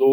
2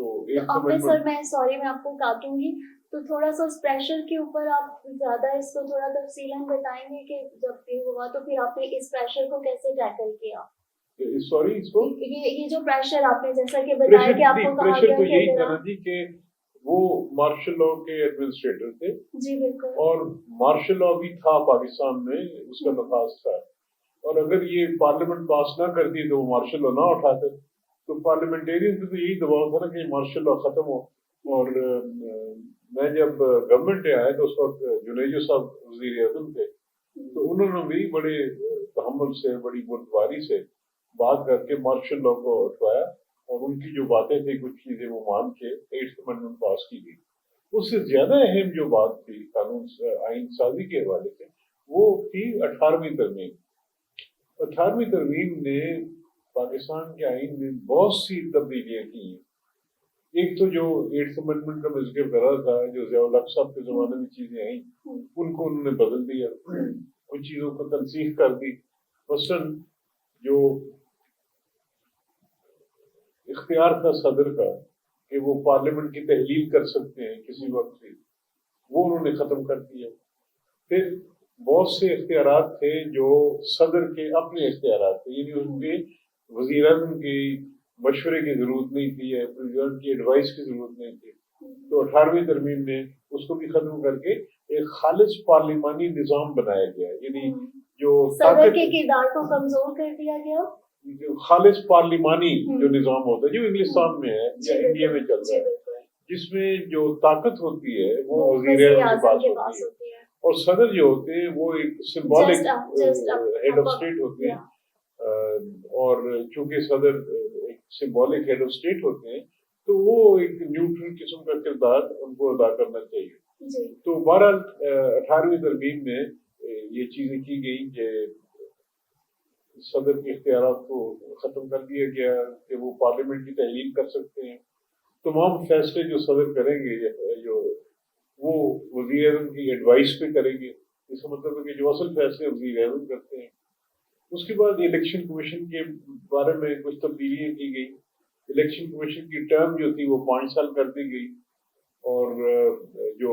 تو آپ نے سر میں سوری میں آپ کو کاٹوں گی تو تھوڑا سا اس پریشر کے اوپر آپ زیادہ اس کو تھوڑا تفصیلاً بتائیں گے کہ جب یہ ہوا تو پھر آپ نے اس پریشر کو کیسے ٹیکل کیا؟ سوری اس کو یہ جو پریشر آپ نے جیسا کہ بتایا کہ آپ کو کہا گیا تو کہ یہی تھا نا جی کہ وہ مارشل لاء کے ایڈمنسٹریٹر تھے جی بالکل، اور مارشل لاء بھی تھا پاکستان میں، اس کا نفاذ تھا، اور اگر یہ پارلیمنٹ پاس نہ کرتی تو وہ مارشل لاء نہ اٹھاتے، تو پارلیمنٹیرین سے تو یہی دباؤ تھا نا کہ مارشل لاء ختم ہو. اور میں جب گورنمنٹ میں آیا تو اس وقت جنیجو صاحب وزیر اعظم تھے، تو انہوں نے بھی بڑے تحمل سے بڑی بردباری سے بات کر کے مارشل لاء کو اٹھوایا، اور ان کی جو باتیں تھیں کچھ چیزیں وہ مان کے 8th امینڈمنٹ پاس کی گئی. اس سے زیادہ اہم جو بات تھی قانون آئین سازی کے حوالے سے وہ تھی 18ویں ترمیم. 18ویں ترمیم نے پاکستان کے آئین میں بہت سی تبدیلیاں کی ہیں. ایک تو جو 8th امینڈمنٹ کا میں ذکر کر رہا تھا، جو ضیاء الحق صاحب کے زمانے میں چیزیں آئیں ان کو انہوں نے بدل دیا، کچھ چیزوں کو تنسیخ کر دی. مثلاً جو اختیار تھا صدر کا کہ وہ پارلیمنٹ کی تحلیل کر سکتے ہیں کسی وقت سے، وہ انہوں نے ختم کر دیا. پھر بہت سے اختیارات تھے جو صدر کے اپنے اختیارات تھے، یعنی ان کے وزیر اعظم کی مشورے کی ضرورت نہیں تھی یا پریزیڈنٹ کی ایڈوائس کی ضرورت نہیں تھی. تو 18ویں ترمیم نے اس کو بھی ختم کر کے ایک خالص پارلیمانی نظام بنایا گیا، یعنی جو صدر کے کردار کو کمزور کر دیا گیا. خالص پارلیمانی جو نظام ہوتا ہے جو انگلستان میں ہے یا انڈیا میں چل رہا ہے، جس میں جو طاقت ہوتی ہے وہ وزیر اعظم کے پاس ہوتی ہے، اور صدر جو ہوتے ہیں وہ ایک سمبولک ہیڈ آف اسٹیٹ ہوتے ہیں. اور چونکہ صدر ایک سمبولک ہیڈ آف اسٹیٹ ہوتے ہیں تو وہ ایک نیوٹرل قسم کا کردار ان کو ادا کرنا چاہیے. تو بہرحال 18ویں ترمیم میں یہ چیزیں کی گئی کہ صدر کے اختیارات کو ختم کر دیا گیا کہ وہ پارلیمنٹ کی تحلیل کر سکتے ہیں. تمام فیصلے جو صدر کریں گے جو وہ وزیر اعظم کی ایڈوائس پہ کریں گے. اس کا مطلب ہے کہ جو اصل فیصلے وزیر اعظم کرتے ہیں. اس کے بعد الیکشن کمیشن کے بارے میں کچھ تبدیلیاں کی گئی. الیکشن کمیشن کی ٹرم جو تھی وہ 5 سال کر دی گئی، اور جو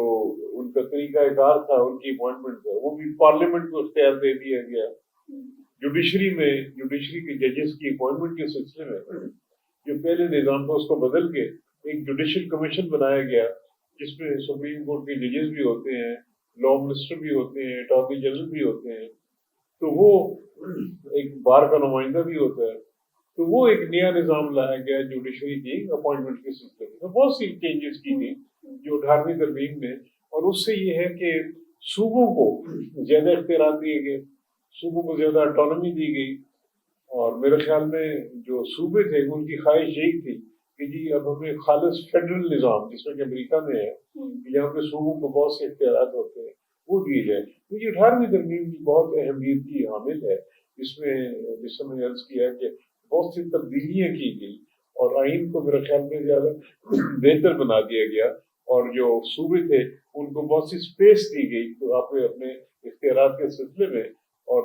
ان کا طریقہ کار تھا ان کی اپوائنٹمنٹ کا وہ بھی پارلیمنٹ کو اختیار دے دیا گیا. جوڈیشری کے ججز کی اپوائنٹمنٹ کے سلسلے میں جو پہلے نظام تھا اس کو بدل کے ایک جوڈیشل کمیشن بنایا گیا جس میں سپریم کورٹ کے ججز بھی ہوتے ہیں، لا منسٹر بھی ہوتے ہیں، اٹارنی جنرل بھی ہوتے ہیں، تو وہ ایک بار کا نمائندہ بھی ہوتا ہے. تو وہ ایک نیا نظام لایا گیا جوڈیشری کی اپوائنٹمنٹ کے سلسلے میں. بہت سی چینجز کی گئی جو 18ویں ترمیم میں، اور اس سے یہ ہے کہ صوبوں کو زیادہ اختیارات دیے گئے، صوبوں کو زیادہ اٹانومی دی گئی. اور میرے خیال میں جو صوبے تھے ان کی خواہش یہی تھی کہ جی اب ہمیں خالص فیڈرل نظام جس میں کہ امریکہ میں ہے جہاں پہ صوبوں کو بہت سے اختیارات ہوتے ہیں وہ دیے جائے. تو یہ 18ویں ترمیم کی بہت اہمیت کی حامل ہے. اس میں جس میں عرض کیا کہ بہت سی تبدیلیاں کی گئی اور آئین کو میرے خیال میں زیادہ بہتر بنا دیا گیا، اور جو صوبے تھے ان کو بہت سی اسپیس دی گئی تو آپ اپنے اختیارات کے سلسلے میں، اور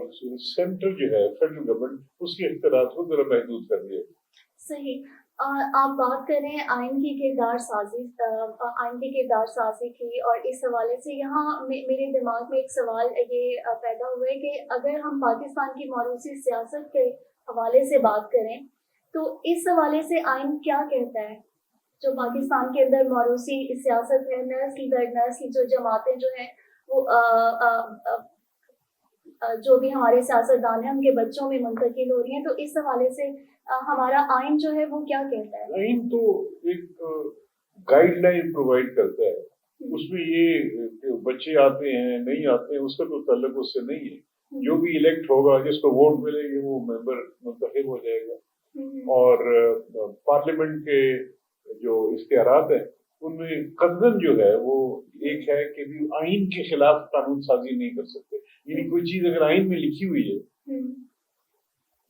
سینٹر جو ہے فیڈرل گورنمنٹ اس کے اختیارات کو ذرا محدود کر دیا. صحیح. آپ بات کریں آئین کی کردار سازی کی، اور اس حوالے سے یہاں میرے دماغ میں ایک سوال یہ پیدا ہوا ہے کہ اگر ہم پاکستان کی موروثی سیاست کے حوالے سے بات کریں تو اس حوالے سے آئین کیا کہتا ہے؟ جو پاکستان کے اندر موروثی سیاست ہے، نسل در نسل جو جماعتیں جو ہیں وہ جو بھی ہمارے سیاستدان ہیں ان کے بچوں میں منتقل ہو رہی ہیں، تو اس حوالے سے ہمارا آئین جو ہے وہ کیا کہتا ہے؟ آئین تو ایک گائیڈ لائن پرووائڈ کرتا ہے. اس میں یہ کہ بچے آتے ہیں نہیں آتے ہیں اس کا تو تعلق اس سے نہیں ہے. جو بھی الیکٹ ہوگا جس کو ووٹ ملے گی وہ ممبر منتخب ہو جائے گا. اور پارلیمنٹ کے جو اختیارات ہیں ان میں قدغن جو ہے وہ ایک ہے کہ آئین کے خلاف قانون سازی نہیں کر سکتے. یعنی کوئی چیز اگر آئین میں لکھی ہوئی ہے،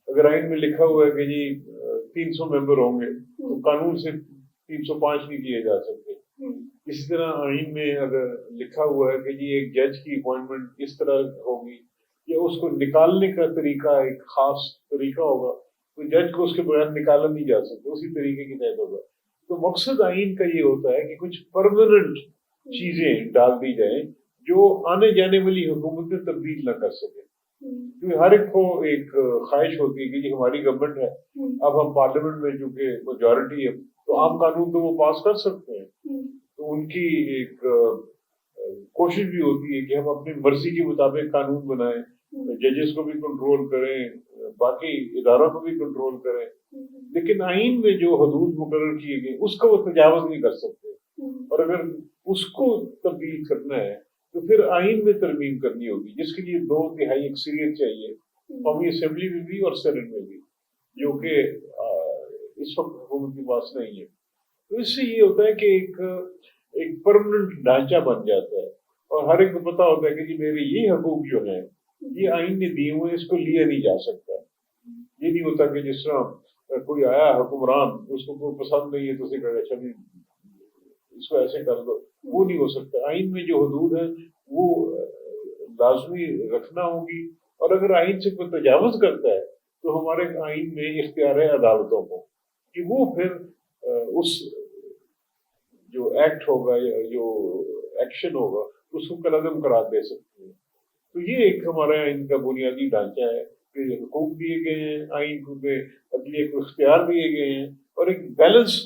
اگر آئین میں لکھا ہوا ہے کہ جی 300 ممبر ہوں گے تو قانون سے 305 نہیں کیے جا سکتے. اسی طرح آئین میں اگر لکھا ہوا ہے کہ جی ایک جج کی اپوائنٹمنٹ اس طرح ہوگی یا اس کو نکالنے کا طریقہ ایک خاص طریقہ ہوگا تو جج کو اس کے بغیر نکالا نہیں جا سکتا، اسی طریقے کے تحت ہوگا. تو مقصد آئین کا یہ ہوتا ہے کہ کچھ پرماننٹ چیزیں ڈال دی جائیں جو آنے جانے والی حکومتیں تبدیل نہ کر سکیں. کیونکہ ہر ایک کو ایک خواہش ہوتی ہے کہ یہ ہماری گورنمنٹ ہے, اب ہم پارلیمنٹ میں چونکہ میجورٹی ہے تو عام قانون تو وہ پاس کر سکتے ہیں. تو ان کی ایک کوشش بھی ہوتی ہے کہ ہم اپنی مرضی کے مطابق قانون بنائیں, ججز کو بھی کنٹرول کریں, باقی اداروں کو بھی کنٹرول کریں, لیکن آئین میں جو حدود مقرر کیے گئے اس کا وہ تجاوز نہیں کر سکتے. اور اگر اس کو تبدیل کرنا ہے تو پھر آئین میں ترمیم کرنی ہوگی, جس کے لیے 2/3 اکثریت چاہیے قومی اسمبلی میں بھی اور سینٹ میں بھی, جو کہ اس وقت حکومت کے پاس نہیں ہے. تو اس سے یہ ہوتا ہے کہ ایک پرماننٹ ڈھانچہ بن جاتا ہے اور ہر ایک کو پتا ہوتا ہے کہ جی میرے یہ حقوق جو ہیں یہ آئین نے دیے ہوئے, اس کو لیا نہیں جا سکتا. یہ نہیں ہوتا کہ جس طرح کوئی آیا حکمران, اس کو کوئی پسند نہیں ہے تو اسے کہا اچھا بھی اس کو ایسے کر دو, وہ نہیں ہو سکتا. آئین میں جو حدود ہیں وہ لازمی رکھنا ہوگی, اور اگر آئین سے کوئی تجاوز کرتا ہے تو ہمارے آئین میں اختیار ہے عدالتوں کو کہ وہ پھر اس جو ایکٹ ہوگا یا جو ایکشن ہوگا اس کو کالعدم قرار دے سکتے ہیں. تو یہ ایک ہمارے آئین کا بنیادی ڈھانچہ ہے کہ حقوق دیے گئے ہیں, آئین کو عدلیہ کو اختیار دیے گئے ہیں, اور ایک بیلنس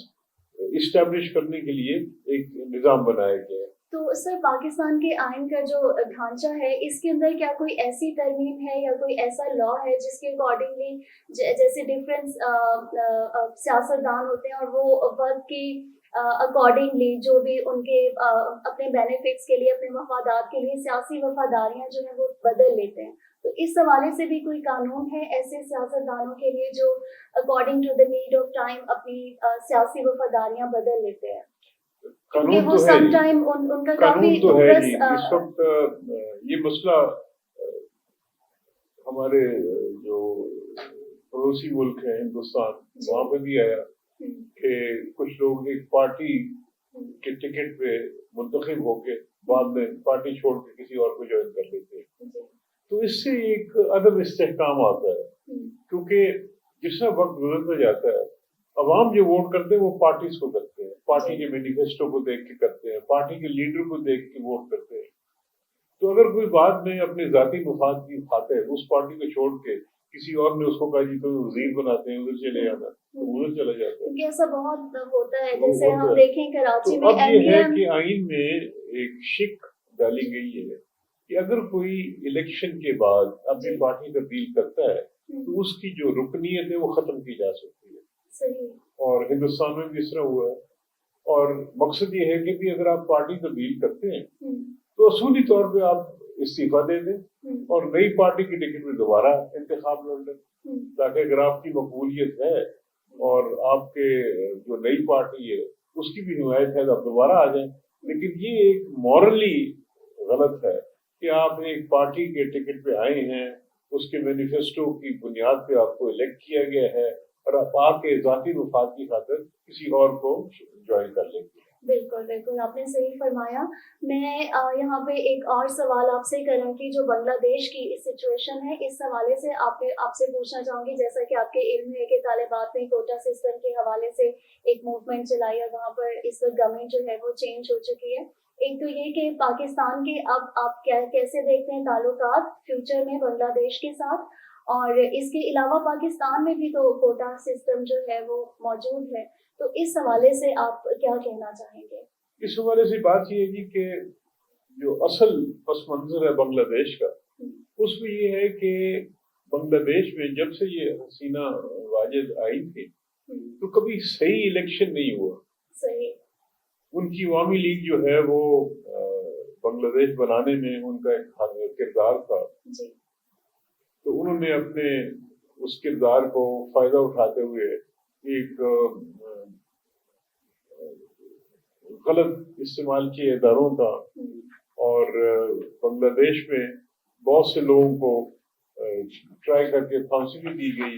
اسٹیبلش کرنے کے لیے ایک نظام بنایا گیا ہے. تو سر پاکستان کے آئین کا جو ڈھانچہ ہے اس کے اندر کیا کوئی ایسی ترمیم ہے یا کوئی ایسا لا ہے جس کے اکارڈنگلی جیسے ڈفرینس سیاستدان ہوتے ہیں اور وہ وقت کی اکارڈنگلی جو بھی ان کے اپنے بینیفٹس کے لیے, اپنے مفادات کے لیے سیاسی وفاداریاں جو ہیں وہ بدل لیتے ہیں, تو اس حوالے سے بھی کوئی قانون ہے ایسے سیاستدانوں کے لیے جو according to the need of time اپنی سیاسی وفاداریاں بدل لیتے ہیں؟ قانون وہ سم ٹائم ان کا کافی اس وقت یہ مسئلہ ہمارے جو پڑوسی ملک ہے ہندوستان, وہاں پہ بھی آیا کہ کچھ لوگ ایک پارٹی کے ٹکٹ پہ منتخب ہو کے بعد میں پارٹی چھوڑ کے کسی اور کو جوائن کر لیتے ہیں. تو اس سے ایک عدم استحکام آتا ہے, کیونکہ جس طرح وقت گزرتا جاتا ہے عوام جو ووٹ کرتے ہیں وہ پارٹیز کو کرتے ہیں, پارٹی کے مینیفیسٹو کو دیکھ کے کرتے ہیں, پارٹی کے لیڈر کو دیکھ کے ووٹ کرتے ہیں. تو اگر کوئی بعد میں اپنے ذاتی مفاد کی خاطر اس پارٹی کو چھوڑ کے کسی اور نے اس کو کہا جی کوئی وزیر بناتے ہیں ادھر چلے جانا, تو ادھر چلا جاتا ہے. ایسا بہت ہوتا ہے, جیسے ہم دیکھیں کراچی میں. اب یہ ہے کہ آئین میں ایک شک ڈالی گئی ہے کہ اگر کوئی الیکشن کے بعد اپنی پارٹی تبدیل کرتا ہے تو اس کی جو رکنیت ہے وہ ختم کی جا سکتی ہے. صحیح. اور ہندوستان میں بھی اس طرح ہوا ہے. اور مقصد یہ ہے کہ بھی اگر آپ پارٹی تبدیل کرتے ہیں تو اصولی طور پہ آپ استعفیٰ دے دیں اور نئی پارٹی کی ٹکٹ میں دوبارہ انتخاب لڑ لیں, تاکہ اگر آپ کی مقبولیت ہے اور آپ کے جو نئی پارٹی ہے اس کی بھی حمایت ہے تو آپ دوبارہ آ جائیں. لیکن یہ ایک مورلی غلط ہے کہ آپ ایک پارٹی کے ٹکٹ پہ آئے ہیں, اس کے مینیفیسٹو کی بنیاد پہ آپ کو الیکٹ کیا گیا ہے, اور آپ کے ذاتی مفاد کی خاطر کسی اور کو جوائن کر لیں گے. بالکل بالکل آپ نے صحیح فرمایا. میں یہاں پہ ایک اور سوال آپ سے کروں کہ جو بنگلہ دیش کی سچویشن ہے اس حوالے سے آپ سے پوچھنا چاہوں گی, جیسا کہ آپ کے علم ہے کہ طالبات نے کوٹا سسٹم کے حوالے سے ایک موومنٹ چلائی ہے, وہاں پر اس وقت گورنمنٹ جو ہے وہ چینج ہو چکی ہے. ایک تو یہ کہ پاکستان کے اب آپ کیسے دیکھتے ہیں تعلقات فیوچر میں بنگلہ دیش کے ساتھ, اور اس کے علاوہ پاکستان میں بھی تو کوٹا سسٹم جو ہے وہ موجود ہے, تو اس حوالے سے آپ کیا کہنا چاہیں گے؟ اس حوالے سے بات یہ ہے کہ جو اصل پس منظر ہے بنگلہ دیش کا اس میں یہ ہے کہ بنگلہ دیش میں جب سے یہ حسینہ واجد آئی تھی تو کبھی صحیح الیکشن نہیں ہوا. صحیح. ان کی عوامی لیگ جو ہے وہ بنگلہ دیش بنانے میں ان کا ایک کردار تھا, تو انہوں نے اپنے اس کردار کو فائدہ اٹھاتے ہوئے ایک غلط استعمال کیے اداروں کا, اور بنگلہ دیش میں بہت سے لوگوں کو ٹرائی کر کے پھانسی بھی دی گئی.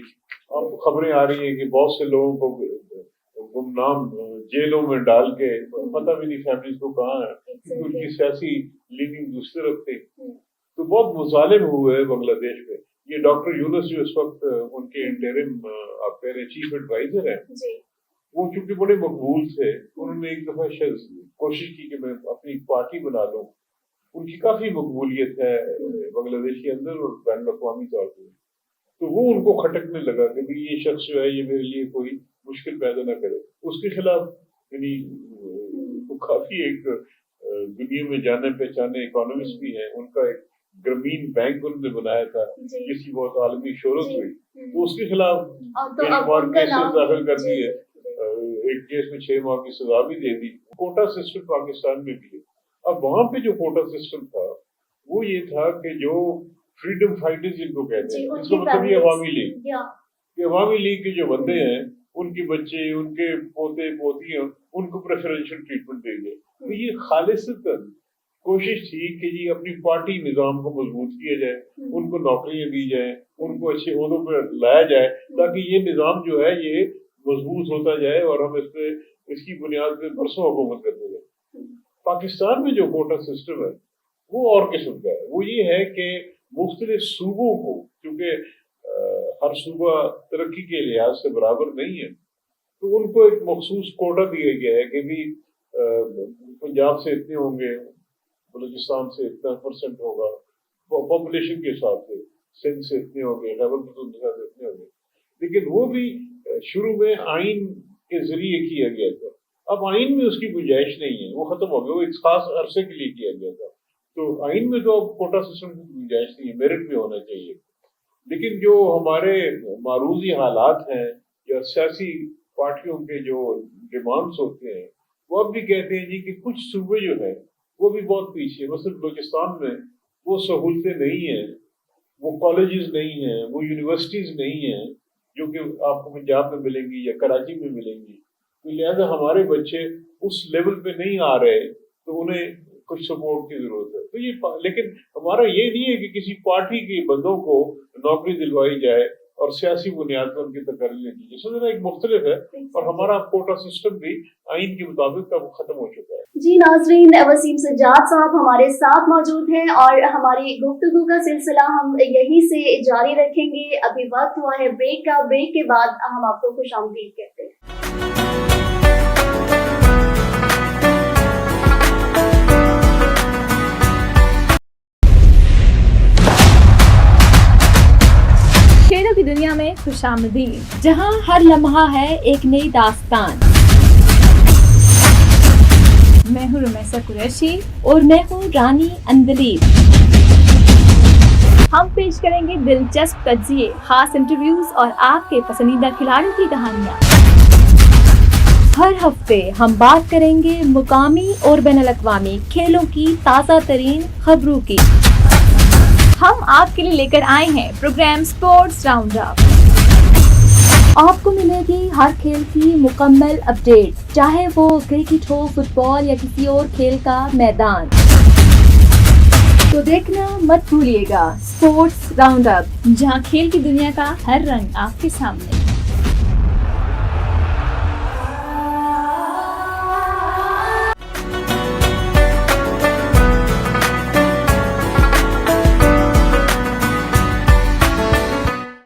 اب خبریں آ رہی ہیں کہ بہت سے لوگوں کو گمنام جیلوں میں ڈال کے پتہ بھی نہیں فیملیز کو کہاں ہے, کیونکہ ان کی سیاسی لیڈنگ دوسری طرف تھی. تو بہت مظالم ہوئے ہیں بنگلہ دیش میں. یہ ڈاکٹر یونس جو اس وقت ان کے انٹرم آپ کہہ رہے ہیں چیف ایڈوائزر ہیں, وہ چونکہ بڑے مقبول تھے، انہوں نے ایک دفعہ کوشش کی کہ میں اپنی پارٹی بنا لوں. ان کی کافی مقبولیت ہے بنگلہ دیش کے اندر اور بین الاقوامی طور پہ. تو وہ ان کو کھٹکنے لگا کہ بھی یہ شخص جو ہے یہ میرے لیے کوئی مشکل پیدا نہ کرے. اس کے خلاف یعنی کافی ایک دنیا میں جانے پہچانے اکانومسٹ بھی ہیں، ان کا ایک گرامین بینک انہوں نے بنایا تھا جس کی بہت عالمی شہرت ہوئی. تو اس کے خلاف کئی بار کیسز داخل کر دیے، ایک کیس میں 6 ماہ کی سزا بھی دے دی. کوٹا سسٹم پاکستان میں بھی ہے. اب وہاں پہ جو کوٹا سسٹم تھا وہ یہ تھا کہ جو فریڈم فائٹرز جن کو کہتے ہیں، اس کا مطلب یہ عوامی لیگ، کہ عوامی لیگ کے جو بندے ہیں ان کے بچے، ان کے پوتے پوتیاں، ان کو پریفرنشل ٹریٹمنٹ دیں گے. تو یہ خالصتاً کوشش تھی کہ جی اپنی پارٹی نظام کو مضبوط کیا جائے، ان کو نوکریاں دی جائیں، ان کو اچھے عہدوں پہ لایا جائے تاکہ یہ نظام جو ہے یہ مضبوط ہوتا جائے اور ہم اس کی بنیاد پہ برسوں حکومت کرتے جائیں. پاکستان میں جو کوٹا سسٹم ہے وہ اور قسم کا ہے. وہ یہ ہے کہ مختلف صوبوں کو، کیونکہ ہر صوبہ ترقی کے لحاظ سے برابر نہیں ہے، تو ان کو ایک مخصوص کوٹا دیا گیا ہے کہ بھی پنجاب سے اتنے ہوں گے، بلوچستان سے اتنا % ہوگا پاپولیشن کے حساب سے، سندھ سے اتنے ہوں گے، خیبر پختونخوا سے اتنے ہوں گے. لیکن وہ بھی شروع میں آئین کے ذریعے کیا گیا تھا. اب آئین میں اس کی گنجائش نہیں ہے، وہ ختم ہو گیا. وہ ایک خاص عرصے کے لیے کیا گیا تھا. تو آئین میں تو اب کوٹا سسٹم کی گنجائش نہیں ہے، میرٹ میں ہونا چاہیے. لیکن جو ہمارے معروضی حالات ہیں یا سیاسی پارٹیوں کے جو ڈیمانڈس ہوتے ہیں، وہ اب بھی کہتے ہیں جی کہ کچھ صوبے جو ہیں وہ بھی بہت پیچھے. مثلا بلوچستان میں وہ سہولتیں نہیں ہیں، وہ کالجز نہیں ہیں، وہ یونیورسٹیز نہیں ہیں جو کہ آپ کو پنجاب میں ملیں گی یا کراچی میں ملیں گی. تو لہٰذا ہمارے بچے اس لیول پہ نہیں آ رہے، تو انہیں کچھ سپورٹ کی ضرورت ہے. تو یہ لیکن ہمارا یہ نہیں ہے کہ کسی پارٹی کے بندوں کو نوکری دلوائی جائے اور سیاسی بنیاد پر ان کی تقرری کی جائے. سمجھنا ایک مختلف ہے، اور ہمارا کوٹا سسٹم بھی آئین کے مطابق اب ختم ہو چکا ہے. جی ناظرین، وسیم سجاد صاحب ہمارے ساتھ موجود ہیں اور ہماری گفتگو کا سلسلہ ہم یہیں سے جاری رکھیں گے. ابھی وقت ہوا ہے بریک کا. بریک کے بعد ہم آپ کو خوش آمدید کہتے ہیں. کھیلوں کی دنیا میں خوش آمدید، جہاں ہر لمحہ ہے ایک نئی داستان. میں ہوں رمیسہ قریشی اور میں ہوں رانی اندلیب. ہم پیش کریں گے دلچسپ تجزیے، خاص انٹرویوز اور آپ کے پسندیدہ کھلاڑیوں کی کہانیاں. ہر ہفتے ہم بات کریں گے مقامی اور بین الاقوامی کھیلوں کی تازہ ترین خبروں کی. ہم آپ کے لیے لے کر آئے ہیں پروگرام اسپورٹس راؤنڈ اپ. آپ کو ملے گی ہر کھیل کی مکمل اپڈیٹ، چاہے وہ کرکٹ ہو، فٹ بال یا کسی اور کھیل کا میدان. تو دیکھنا مت بھولیے گا اسپورٹس راؤنڈ اپ، جہاں کھیل کی دنیا کا ہر رنگ آپ کے سامنے.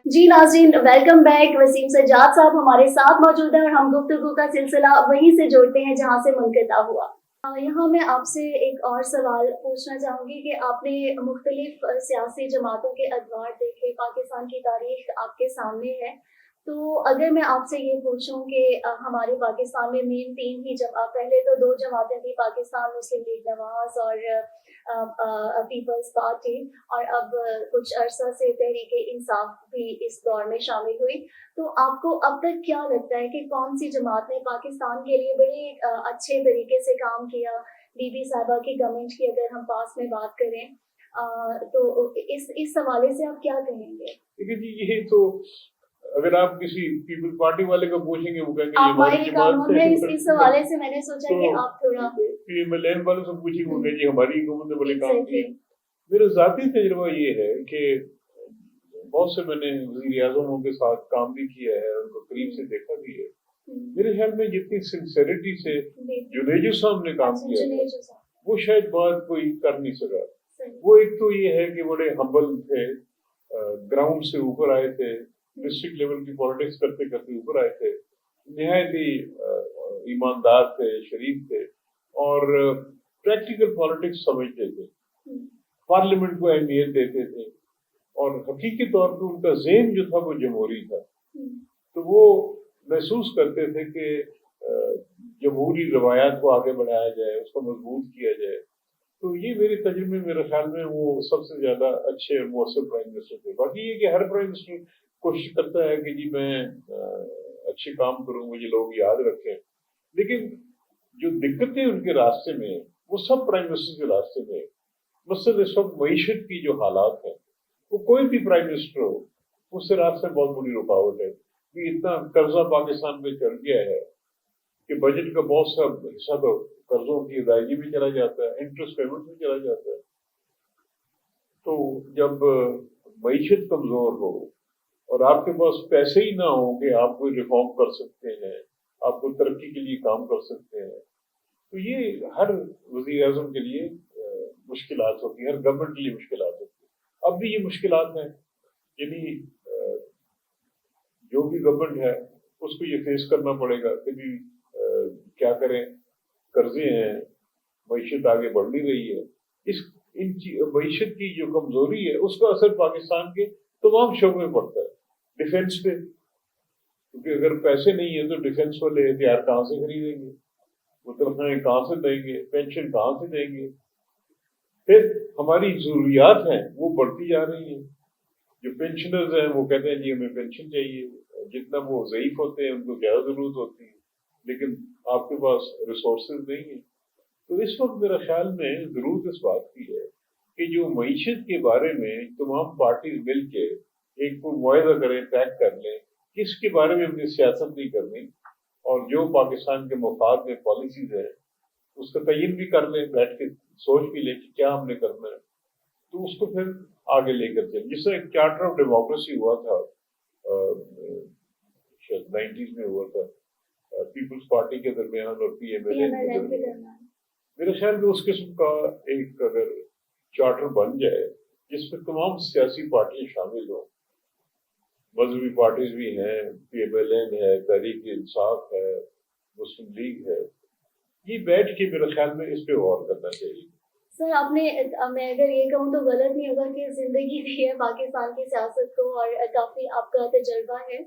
جی ناظرین، ویلکم بیک. وسیم سجاد صاحب ہمارے ساتھ موجود ہیں اور ہم گفتگو کا سلسلہ وہیں سے جوڑتے ہیں جہاں سے منقطع ہوا. یہاں میں آپ سے ایک اور سوال پوچھنا چاہوں گی کہ آپ نے مختلف سیاسی جماعتوں کے ادوار دیکھے، پاکستان کی تاریخ آپ کے سامنے ہے. تو اگر میں آپ سے یہ پوچھوں کہ ہمارے پاکستان میں مین 3 ہی پہلے تو 2 جماعتیں تھیں، پاکستان مسلم لیگ نواز اور پیپلز پارٹی، اور اب کچھ عرصہ سے تحریک انصاف بھی اس دور میں شامل ہوئی. تو آپ کو اب تک کیا لگتا ہے کہ کون سی جماعت نے پاکستان کے لیے بڑے اچھے طریقے سے کام کیا؟ بی بی صاحبہ کی گورنمنٹ کی اگر ہم پاس میں بات کریں تو اس حوالے سے آپ کیا کہیں گے؟ دیکھیے جی، یہ تو اگر آپ کسی پیپل پارٹی والے کو پوچھیں گے وہ کہیں گے ہماری جماعت ہے. اس حوالے سے میں نے سوچا کہ آپ تھوڑا ملین والوں سے پوچھیں گے جی ہماری حکومت نے بڑے کام کیے. میرا ذاتی تجربہ یہ ہے کہ بہت سے میں نے وزیر اعظموں کے ساتھ کام بھی کیا ہے، ان کو قریب سے دیکھا بھی ہے. میرے خیال میں جتنی سنسیریٹی سے جنیجو صاحب نے کام کیا وہ شاید بات کوئی کر نہیں سکا. وہ ایک تو یہ ہے کہ بڑے ہمبل تھے، گراؤنڈ سے اوپر آئے تھے، ڈسٹرکٹ لیول کی پالیٹکس کرتے کرتے اوپر آئے تھے. نہایت ہی ایماندار تھے، شریف تھے اور پریکٹیکل پالیٹکس سمجھتے تھے، پارلیمنٹ کو اہمیت دیتے تھے اور حقیقی طور پہ ان کا ذہن جو تھا وہ جمہوری تھا. تو وہ محسوس کرتے تھے کہ جمہوری روایات کو آگے بڑھایا جائے، اس کو مضبوط کیا جائے. تو یہ میرے تجربے میرے خیال میں وہ سب سے زیادہ اچھے اور مؤثر پرائم منسٹر تھے. باقی یہ کہ ہر پرائم منسٹر کوشش کرتا ہے کہ جی میں اچھے کام کروں، مجھے لوگ یاد رکھیں، لیکن جو دقتیں ان کے راستے میں ہیں وہ سب پرائم منسٹر کے راستے میں ہیں. مثلاً اس وقت معیشت کی جو حالات ہیں، وہ کوئی بھی پرائم منسٹر ہو اس سے راستے بہت بڑی رکاوٹ ہے. اتنا قرضہ پاکستان میں چڑھ گیا ہے کہ بجٹ کا بہت سا حصہ تو قرضوں کی ادائیگی میں چلا جاتا ہے، انٹرسٹ پیمنٹ میں چلا جاتا ہے. تو جب معیشت کمزور ہو اور آپ کے پاس پیسے ہی نہ ہوں کہ آپ کوئی ریفارم کر سکتے ہیں، آپ کو ترقی کے لیے کام کر سکتے ہیں، تو یہ ہر وزیر اعظم کے لیے مشکلات ہوتی ہیں، ہر گورنمنٹ کے لیے مشکلات ہوتی ہیں. اب بھی یہ مشکلات ہیں، یعنی جو بھی گورنمنٹ ہے اس کو یہ فیس کرنا پڑے گا کہ بھی کیا کریں، قرضے ہیں، معیشت آگے بڑھ نہیں رہی ہے. معیشت کی جو کمزوری ہے اس کا اثر پاکستان کے تمام شعبوں میں پڑتا ہے. ڈیفینس پہ، کیونکہ اگر پیسے نہیں ہیں تو ڈیفینس والے ہتھیار کہاں سے خریدیں گے، وہ تنخواہیں کہاں سے دیں گے، پینشن کہاں سے دیں گے. پھر ہماری ضروریات ہیں وہ بڑھتی جا رہی ہیں. جو پینشنرز ہیں وہ کہتے ہیں جی ہمیں پینشن چاہیے، جتنا وہ ضعیف ہوتے ہیں ان کو زیادہ ضرورت ہوتی ہے، لیکن آپ کے پاس ریسورسز نہیں ہیں. تو اس وقت میرا خیال میں ضرورت اس بات کی ہے کہ جو معیشت کے بارے میں تمام پارٹیز مل کے ایک کو معاہدہ کریں، طے کر لیں کہ اس کے بارے میں اپنی سیاست نہیں کرنی، اور جو پاکستان کے مفاد میں پالیسیز ہیں اس کا تعین بھی کر لیں، بیٹھ کے سوچ بھی لیں کہ کیا ہم نے کرنا ہے، تو اس کو پھر آگے لے کر چلیں. جس طرح ایک چارٹر آف ڈیموکریسی ہوا تھا، شاید 90s میں ہوا تھا، پیپلز پارٹی کے درمیان اور پی ایم ایل این کے درمیان. میرے خیال میں اس قسم کا ایک اگر چارٹر بن جائے جس میں تمام سیاسی پارٹیاں شامل ہوں، مذہبی پارٹیز بھی ہیں، پی ایم ایل این ہے، تحریک انصاف ہے، مسلم لیگ ہے، یہ بیٹھ کے میرے خیال میں اس پہ غور کرنا چاہیے. سر آپ نے، میں اگر یہ کہوں تو غلط نہیں ہوگا کہ زندگی بھی ہے پاکستان کی سیاست کو اور کافی آپ کا تجربہ ہے،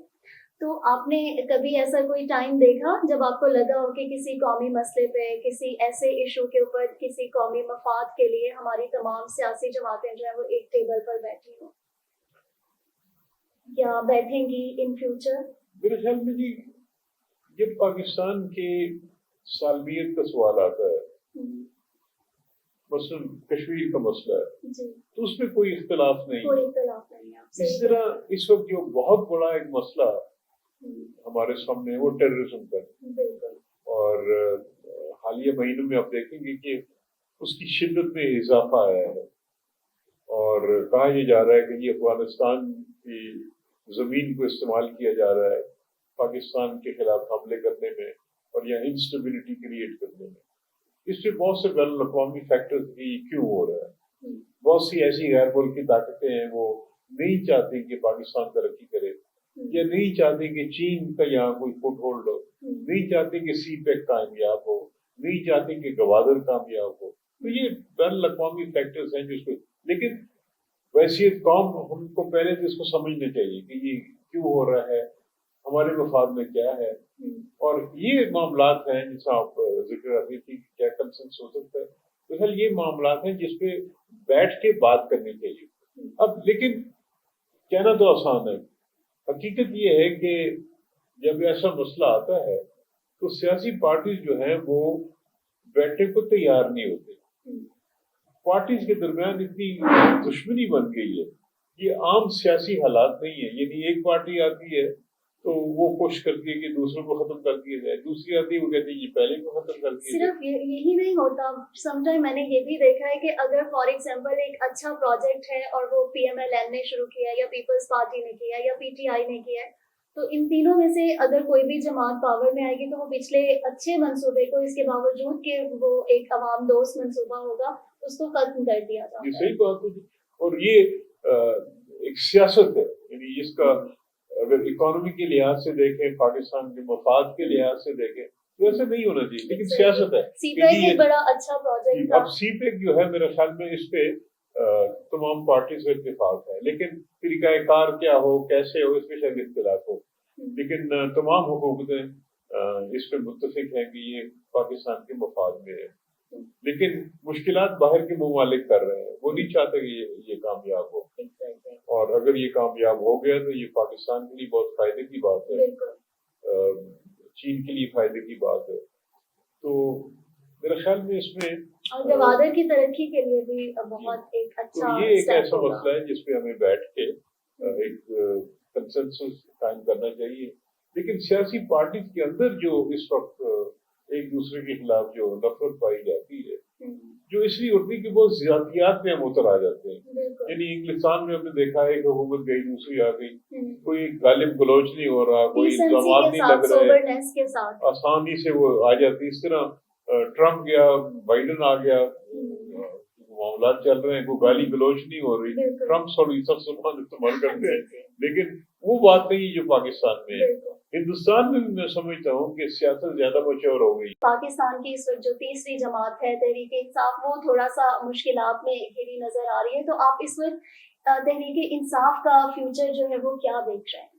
تو آپ نے کبھی ایسا کوئی ٹائم دیکھا جب آپ کو لگا ہو کہ کسی قومی مسئلے پہ، کسی ایسے ایشو کے اوپر، کسی قومی مفاد کے لیے ہماری تمام سیاسی جماعتیں جو ہیں وہ ایک ٹیبل پر بیٹھی ہوں یا بیٹھیں گی ان فیوچر؟ میرے خیال میں جی جب پاکستان کے سالمیت کا سوال آتا ہے، مثلا کشمیر کا مسئلہ ہے تو اس میں کوئی اختلاف نہیں ہے. اس طرح اس وقت جو بہت بڑا ایک مسئلہ ہمارے سامنے ہے وہ ٹیررزم کا ہے، اور حالیہ مہینوں میں آپ دیکھیں گے کہ اس کی شدت میں اضافہ آیا ہے، اور کہا یہ جا رہا ہے کہ یہ افغانستان کی زمین کو استعمال کیا جا رہا ہے پاکستان کے خلاف حملے کرنے میں اور یہاں انسٹیبلٹی کریٹ کرنے میں. اس میں بہت سے بین الاقوامی فیکٹرز بھی کیوں ہو رہا ہے. بہت سی ایسی غیر ملکی طاقتیں ہیں وہ نہیں چاہتی کہ پاکستان ترقی کرے، یا نہیں چاہتی کہ چین کا یہاں کوئی فٹ ہولڈ ہو، نہیں چاہتی کہ سی پیک کامیاب ہو، نہیں چاہتی کہ گوادر کامیاب ہو. تو یہ بین الاقوامی فیکٹرز ہیں جس کو، لیکن ویسی قوم ہم کو پہلے تو اس کو سمجھنا چاہیے کہ یہ کیوں ہو رہا ہے، ہمارے مفاد میں کیا ہے. اور یہ معاملات ہیں جس آپ ذکر کر رہی تھی کہ کیا کنسنس ہو سکتا ہے، تو یہ معاملات ہیں جس پہ بیٹھ کے بات کرنی چاہیے. اب لیکن کہنا تو آسان ہے، حقیقت یہ ہے کہ جب ایسا مسئلہ آتا ہے تو سیاسی پارٹیز جو ہیں وہ بیٹھنے کو تیار نہیں ہوتے. پارٹیز کے درمیان اتنی دشمنی بن گئی ہے، یہ عام سیاسی حالات نہیں ہے. یعنی ایک پارٹی آتی ہے تو وہ کوشش کرتی ہے کہ دوسروں کو ختم کر دیا جائے، دوسری آتی ہے وہ کہتی ہے یہ پہلے کو ختم کر دیا جائے. صرف یہی نہیں ہوتا، سم ٹائم میں نے یہ بھی دیکھا ہے کہ اگر فار ایگزامپل ایک اچھا پروجیکٹ ہے اور وہ پی ایم ایل این نے شروع کیا یا پیپلز پارٹی نے کیا یا پی ٹی آئی نے کیا ہے، تو ان تینوں میں سے اگر کوئی بھی جماعت پاور میں آئے گی تو وہ پچھلے اچھے منصوبے کو، اس کے باوجود کہ وہ ایک عوام دوست منصوبہ ہوگا، اس کو ختم کر دیا جاتا ہے. یہ صحیح بات ہے، اور یہ ایک سیاست ہے. یعنی اس کا اگر اکانومی کے لحاظ سے دیکھیں، پاکستان کے مفاد کے لحاظ سے دیکھیں تو ایسا نہیں ہونا چاہیے، لیکن سیاست ہے. سی پیک ایک بڑا اچھا پروجیکٹ تھا. اب سی پیک جو ہے میرے خیال میں اس پہ تمام پارٹیز کا اتفاق ہے، لیکن طریقہ کار کیا ہو، کیسے ہو، اس پہ شاید اختلاف ہو، لیکن تمام حکومتیں اس پہ متفق ہیں کہ یہ پاکستان کے مفاد میں ہے. لیکن مشکلات باہر کے ممالک کر رہے ہیں، وہ نہیں چاہتے کہ یہ کامیاب ہو، اور اگر یہ کامیاب ہو گیا تو یہ پاکستان کے لیے بہت فائدے کی بات ہے، چین کے لیے فائدے کی بات ہے. تو میرے خیال میں اس میں اور گوادر کی ترقی کے لیے بھی بہت ایک اچھا، یہ ایک ایسا مسئلہ ہے جس پہ ہمیں بیٹھ کے ایک کنسنسس قائم کرنا چاہیے. لیکن سیاسی پارٹیز کے اندر جو اس وقت ایک دوسرے کے خلاف جو نفرت پائی جاتی ہے، جو اس لیے ہوتی ہے کہ بہت زیادتیات میں ہم اتر آ جاتے ہیں. یعنی انگلستان میں ہم نے دیکھا ہے کہ حکومت گئی، دوسری آ گئی، کوئی غالب گلوچ نہیں ہو رہا، کوئی الزامات نہیں لگ رہے، آسانی سے وہ آ جاتی. اس طرح ٹرمپ گیا، بائیڈن آ گیا، معاملات چل رہے ہیں، کوئی گالی گلوچ نہیں ہو رہی. ٹرمپ سوری سب زبان استعمال کرتے ہیں، لیکن وہ بات نہیں جو پاکستان میں ہے. ہندوستان میں میں سمجھتا ہوں کہ سیاست زیادہ مچور ہو گئی. پاکستان کی اس وقت جو تیسری جماعت ہے تحریک انصاف، وہ تھوڑا سا مشکلات میں گھری نظر آ رہی ہے. تو آپ اس وقت تحریک انصاف کا فیوچر جو ہے وہ کیا دیکھ رہے ہیں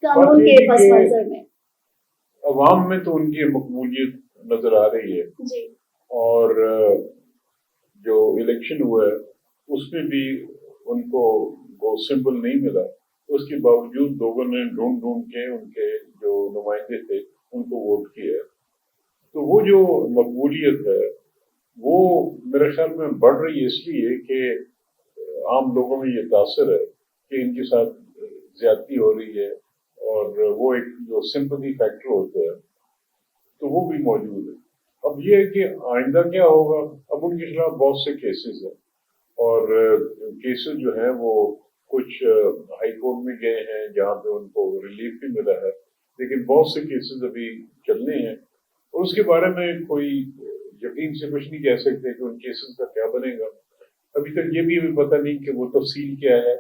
قانون کے پس منظر میں؟ عوام میں تو ان کی مقبولیت نظر آ رہی ہے جی، اور جو الیکشن ہوا ہے اس میں بھی ان کو وہ سمبل نہیں ملا. اس کے باوجود لوگوں نے ڈھونڈ کے ان کے جو نمائندے تھے ان کو ووٹ کیا. تو وہ جو مقبولیت ہے وہ میرے خیال میں بڑھ رہی ہے، اس لیے کہ عام لوگوں میں یہ تاثر ہے کہ ان کے ساتھ زیادتی ہو رہی ہے، اور وہ ایک جو سمپتھی فیکٹر ہوتا ہے تو وہ بھی موجود ہے. اب یہ ہے کہ آئندہ کیا ہوگا. اب ان کے خلاف بہت سے کیسز ہیں، اور کیسز جو ہیں وہ کچھ ہائی کورٹ میں گئے ہیں جہاں پہ ان کو ریلیف بھی ملا ہے، لیکن بہت سے کیسز ابھی چلنے ہیں، اور اس کے بارے میں کوئی یقین سے کچھ نہیں کہہ سکتے کہ ان کیسز کا کیا بنے گا. ابھی تک یہ بھی ہمیں پتہ نہیں کہ وہ تفصیل کیا ہے.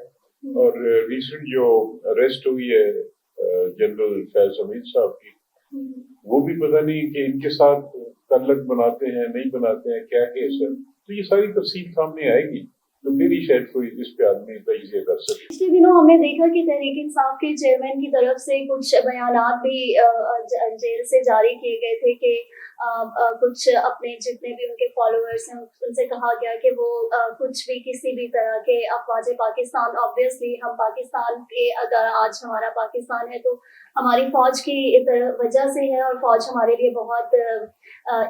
اور ریسنٹ جو اریسٹ ہوئی ہے جنرل فیض حمید صاحب کی، وہ بھی پتہ نہیں کہ ان کے ساتھ تعلق بناتے ہیں نہیں بناتے ہیں، کیا کیس ہے. تو یہ ساری تفصیل سامنے آئے گی تو میری شاید کوئی اس پہ آدمی تجزیہ کر سکے. پچھلے دنوں ہم نے دیکھا کہ تحریک انصاف کے چیئرمین کی طرف سے کچھ بیانات بھی جیل سے جاری کیے گئے تھے کہ کچھ اپنے جتنے بھی ان کے فالوورز ہیں ان سے کہا گیا کہ وہ کچھ بھی کسی بھی طرح کے افواج پاکستان، آبویسلی ہم پاکستان کے، اگر آج ہمارا پاکستان ہے تو ہماری فوج کی وجہ سے ہے، اور فوج ہمارے لیے بہت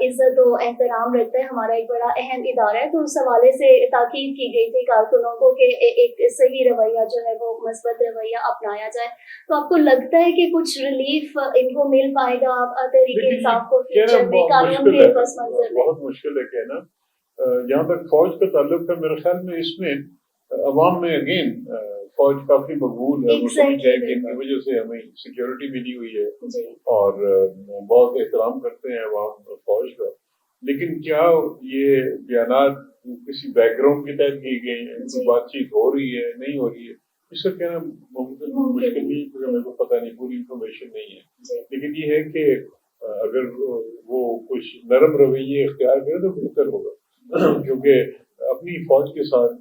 عزت و احترام رکھتا ہے، ہمارا ایک بڑا اہم ادارہ ہے. تو اس حوالے سے تاکید کی گئی تھی کارکنوں کو کہ ایک صحیح رویہ جو ہے وہ مثبت رویہ اپنایا جائے. تو آپ کو لگتا ہے کہ کچھ ریلیف ان کو مل پائے گا تحریک انصاف کو فیوچر میں قانون کے پس منظر میں؟ بہت مشکل ہے کہنا. جہاں تک فوج کا تعلق ہے، میرے خیال میں اس میں عوام میں اگین فوج کافی مقبول ہے، مسلم ہے کہ ان کی وجہ سے ہمیں سیکیورٹی ملی ہوئی ہے، اور بہت احترام کرتے ہیں عوام فوج کا. لیکن کیا یہ بیانات کسی بیک گراؤنڈ کے تحت کی گئی ہیں، بات چیت ہو رہی ہے نہیں ہو رہی ہے، اس کا کہنا مشکل نہیں، کیونکہ میرے کو پتہ نہیں، پوری انفارمیشن نہیں ہے. لیکن یہ ہے کہ اگر وہ کچھ نرم رویے اختیار کرے تو بہتر ہوگا، کیونکہ اپنی فوج کے ساتھ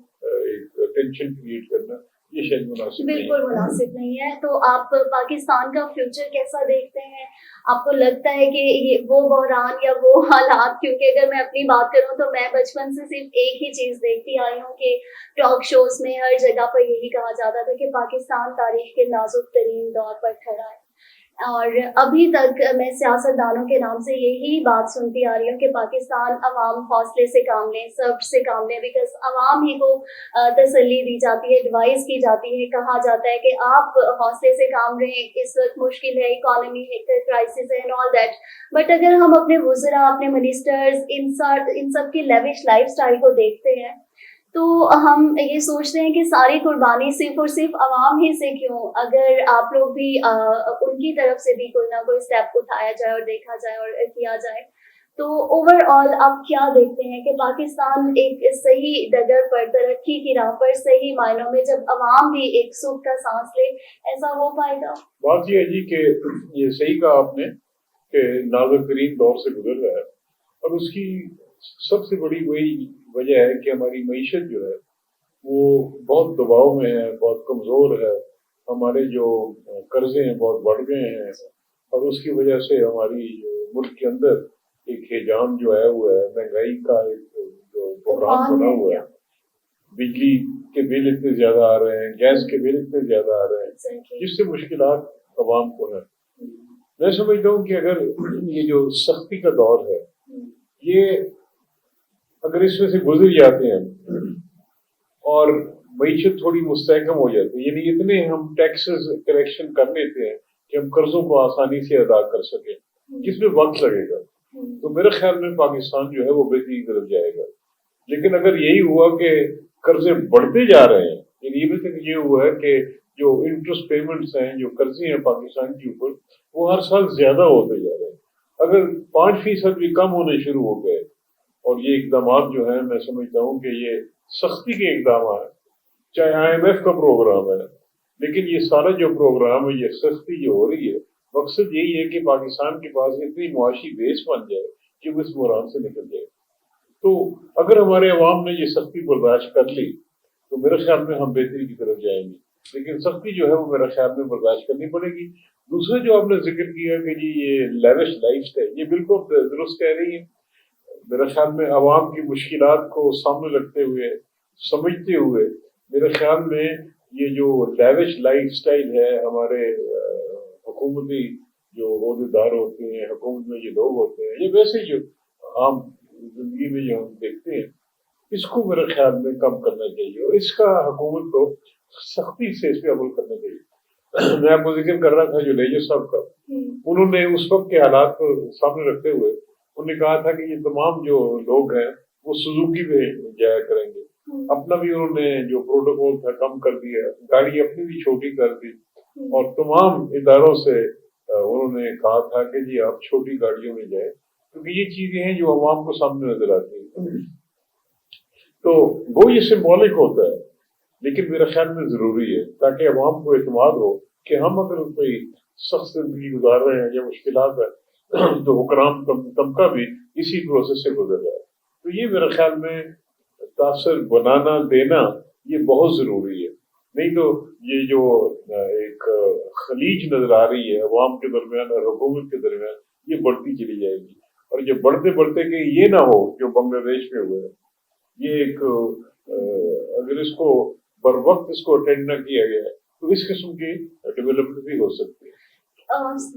ایک ٹینشن کریٹ کرنا یہ شاید مناسب نہیں ہے. بالکل مناسب نہیں ہے. تو آپ پاکستان کا فیوچر کیسا دیکھتے ہیں؟ آپ کو لگتا ہے کہ یہ وہ بحران یا وہ حالات، کیونکہ اگر میں اپنی بات کروں تو میں بچپن سے صرف ایک ہی چیز دیکھتی آئی ہوں کہ ٹاک شوز میں ہر جگہ پر یہی کہا جاتا تھا کہ پاکستان تاریخ کے نازک ترین دور پر کھڑا ہے. اور ابھی تک میں سیاستدانوں کے نام سے یہی بات سنتی آ رہی ہوں کہ پاکستان عوام حوصلے سے کام لیں، صبر سے کام لیں، بیکاز عوام ہی کو تسلی دی جاتی ہے، ایڈوائز کی جاتی ہے، کہا جاتا ہے کہ آپ حوصلے سے کام لیں، اس وقت مشکل ہے، اکانومی کرائسس ہے، اینڈ آل دیٹ. بٹ اگر ہم اپنے وزراء، اپنے منسٹرز، ان سب کی لیوش لائف سٹائل کو دیکھتے ہیں تو ہم یہ سوچتے ہیں کہ ساری قربانی صرف اور صرف عوام ہی سے کیوں؟ اگر آپ لوگ بھی ان کی طرف سے بھی کوئی نہ کوئی اسٹیپ اٹھایا جائے اور دیکھا جائے اور کیا جائے تو اوور آل آپ کیا دیکھتے ہیں کہ پاکستان ایک صحیح ڈگر پر، ترقی کی راہ پر صحیح معنوں میں جب عوام بھی ایک سکھ کا سانس لے، ایسا ہو پائے گا؟ بات یہ ہے جی کہ یہ صحیح کہا آپ نے کہ نازک ترین دور سے گزر رہا ہے، اور اس کی سب سے بڑی وہی وجہ ہے کہ ہماری معیشت جو ہے وہ بہت دباؤ میں ہے، بہت کمزور ہے، ہمارے جو قرضے ہیں بہت بڑھ گئے ہیں، اور اس کی وجہ سے ہماری ملک کے اندر ایک ہیجان جو ہے وہ ہے، مہنگائی کا ایک جو بحران بنا ہوا ہے، بجلی کے بل اتنے زیادہ آ رہے ہیں، گیس کے بل اتنے زیادہ آ رہے ہیں، جس سے مشکلات عوام کو ہیں۔ میں سمجھتا ہوں کہ اگر یہ جو سختی کا دور ہے، یہ اگر اس میں سے گزر جاتے ہیں اور معیشت تھوڑی مستحکم ہو جاتی ہے، یعنی اتنے ہم ٹیکسز کریکشن کر لیتے ہیں کہ ہم قرضوں کو آسانی سے ادا کر سکیں، جس میں وقت لگے گا، تو میرے خیال میں پاکستان جو ہے وہ بہتری کی طرف جائے گا۔ لیکن اگر یہی ہوا کہ قرضے بڑھتے جا رہے ہیں، یعنی ابھی تک یہ ہوا ہے کہ جو انٹرسٹ پیمنٹس ہیں، جو قرضے ہیں پاکستان کے اوپر، وہ ہر سال زیادہ ہوتے جا رہے ہیں، اگر 5% بھی کم ہونے شروع ہو گئے، اور یہ اقدامات جو ہیں میں سمجھتا ہوں کہ یہ سختی کے اقدامات ہیں، چاہے IMF کا پروگرام ہے، لیکن یہ سارا جو پروگرام ہے، یہ سختی جو ہو رہی ہے، مقصد یہی ہے کہ پاکستان کے پاس اتنی معاشی بیس بن جائے کہ وہ اس بحران سے نکل جائے۔ تو اگر ہمارے عوام نے یہ سختی برداشت کر لی تو میرے خیال میں ہم بہتری کی طرف جائیں گے، لیکن سختی جو ہے وہ میرے خیال میں برداشت کرنی پڑے گی۔ دوسرا جو آپ نے ذکر کیا کہ جی یہ لیوش لائف اسٹائل، یہ بالکل درست کہہ رہی ہیں۔ میرے خیال میں عوام کی مشکلات کو سامنے رکھتے ہوئے، سمجھتے ہوئے، میرے خیال میں یہ جو لیوش لائف اسٹائل ہے، ہمارے حکومتی جو عہدیدار ہوتے ہیں، حکومت میں جو لوگ ہوتے ہیں، یہ ویسے جو عام زندگی میں جو ہم دیکھتے ہیں، اس کو میرے خیال میں کم کرنا چاہیے، اور اس کا حکومت کو سختی سے اس پہ عمل کرنا چاہیے۔ میں آپ کو ذکر کر رہا تھا جو لیجر صاحب کا، انہوں نے اس وقت کے حالات کو سامنے رکھتے ہوئے انہوں نے کہا تھا کہ یہ تمام جو لوگ ہیں وہ سوزوکی میں جایا کریں گے، اپنا بھی انہوں نے جو پروٹوکول تھا کم کر دیا، گاڑی اپنی بھی چھوٹی کر دی، اور تمام اداروں سے انہوں نے کہا تھا کہ جی آپ چھوٹی گاڑیوں میں جائیں، کیونکہ یہ چیزیں ہیں جو عوام کو سامنے نظر آتی ہیں۔ تو وہ یہ سمبولک ہوتا ہے، لیکن میرے خیال میں ضروری ہے تاکہ عوام کو اعتماد ہو کہ ہم اگر کوئی سخت زندگی گزار رہے ہیں یا مشکلات ہے تو حکام طبقہ بھی اسی پروسیس سے گزر رہا ہے۔ تو یہ میرے خیال میں تاثر بنانا دینا یہ بہت ضروری ہے، نہیں تو یہ جو ایک خلیج نظر آ رہی ہے عوام کے درمیان اور حکومت کے درمیان، یہ بڑھتی چلی جائے گی، اور یہ بڑھتے بڑھتے کہ یہ نہ ہو جو بنگلہ دیش میں ہوئے، یہ ایک اگر اس کو بر وقت اس کو اٹینڈ نہ کیا گیا تو اس قسم کی ڈیولپمنٹ بھی ہو سکتی ہے۔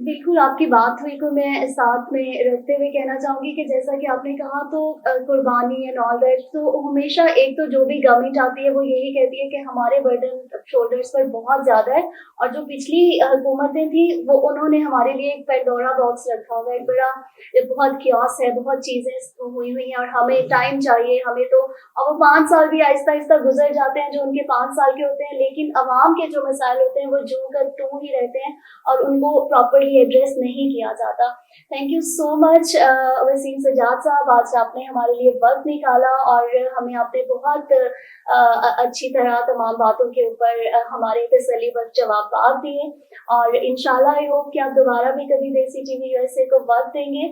بالکل آپ کی بات ہوئی کو میں ساتھ میں رکھتے ہوئے کہنا چاہوں گی کہ جیسا کہ آپ نے کہا تو قربانی اینڈ آل دیٹ، تو ہمیشہ ایک تو جو بھی گورنمنٹ آتی ہے وہ یہی کہتی ہے کہ ہمارے برڈن شولڈرز پر بہت زیادہ ہے، اور جو پچھلی حکومتیں تھیں وہ انہوں نے ہمارے لیے ایک پینڈورا باکس رکھا ہوا ہے، ایک بڑا بہت کیوس ہے، بہت چیزیں ہوئی ہوئی ہیں، اور ہمیں ٹائم چاہیے، ہمیں تو اب وہ 5 سال بھی آہستہ آہستہ گزر جاتے ہیں جو ان کے 5 سال کے ہوتے ہیں، لیکن عوام کے جو مسائل ہوتے ہیں وہ جو کر تو ہی رہتے ہیں اور ان کو پراپرلی ایڈریس نہیں کیا جاتا۔ تھینک یو سو مچ وسیم سجاد صاحب، آج آپ نے ہمارے لیے وقت نکالا اور ہمیں آپ نے بہت اچھی طرح تمام باتوں کے اوپر ہمارے تسلی بخش جوابات دیے، اور انشاءاللہ آئی ہوپ کہ آپ دوبارہ بھی کبھی دیسی ٹی وی USA کو وقت دیں گے۔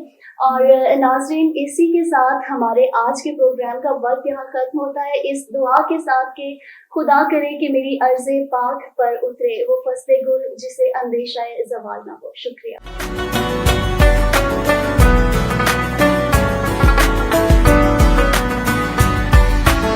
اور ناظرین، اسی کے ساتھ ہمارے آج کے پروگرام کا وقت یہاں ختم ہوتا ہے، اس دعا کے ساتھ کہ خدا کرے کہ میری عرض پاک پر اترے وہ فصل گل جسے اندیشہ زوال نہ ہو۔ شکریہ۔